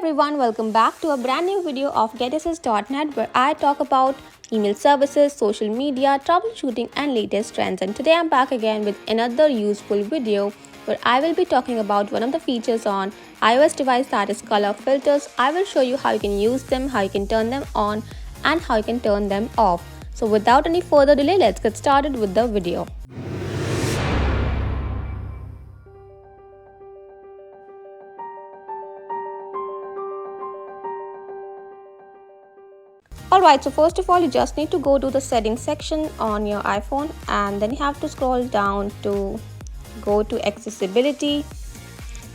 everyone, welcome back to a brand new video of GetAssist.net where I talk about email services, social media, troubleshooting and latest trends. And today I'm back again with another useful video where I will be talking about one of the features on iOS device, that is color filters. I will show you how you can use them, how you can turn them on and how you can turn them off. So without any further delay, let's get started with the video. Alright, so first of all, you just need to go to the settings section on your iPhone and then you have to scroll down to go to accessibility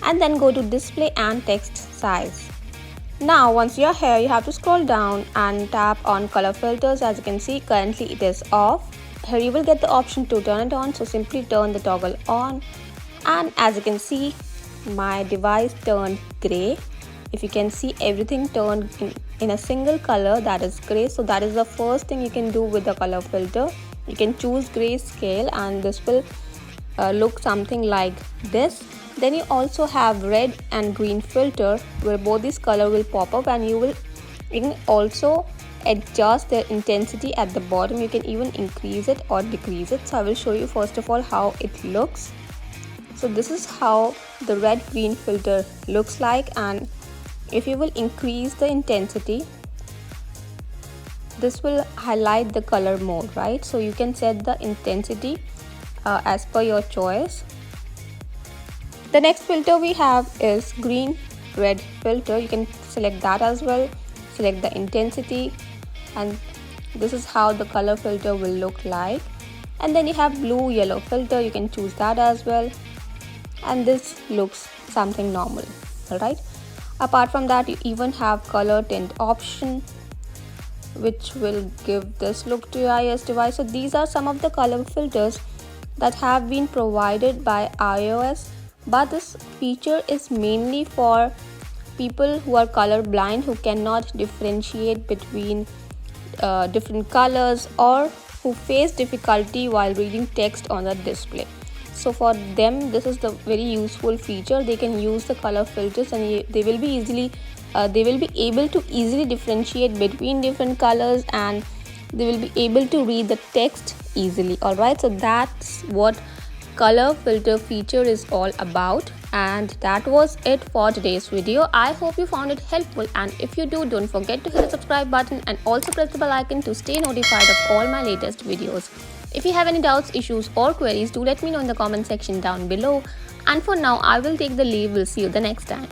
and then go to display and text size. Now once you're here, you have to scroll down and tap on color filters. As you can see, currently it is off. Here you will get the option to turn it on, so simply turn the toggle on, and as you can see, my device turned gray. If you can see, everything turned in a single color, that is gray. So that is the first thing you can do with the color filter. You can choose grayscale and this will look something like this. Then you also have red and green filter where both these color will pop up, and you can also adjust the intensity at the bottom. You can even increase it or decrease it. So I will show you first of all how it looks. So this is how the red green filter looks like, and if you will increase the intensity, this will highlight the color more, right? So you can set the intensity as per your choice. The next filter we have is green red filter. You can select that as well, select the intensity, and this is how the color filter will look like. And then you have blue yellow filter. You can choose that as well, and this looks something normal. All right, apart from that, you even have color tint option, which will give this look to your iOS device. So these are some of the color filters that have been provided by iOS, but this feature is mainly for people who are color blind, who cannot differentiate between different colors, or who face difficulty while reading text on the display. So for them, this is the very useful feature. They can use the color filters and they will be able to easily differentiate between different colors, and they will be able to read the text easily. All right, so that's what color filter feature is all about, and that was it for today's video. I hope you found it helpful, and if you do, don't forget to hit the subscribe button and also press the bell icon to stay notified of all my latest videos. If you have any doubts, issues or queries, do let me know in the comment section down below. And for now, I will take the leave. We'll see you the next time.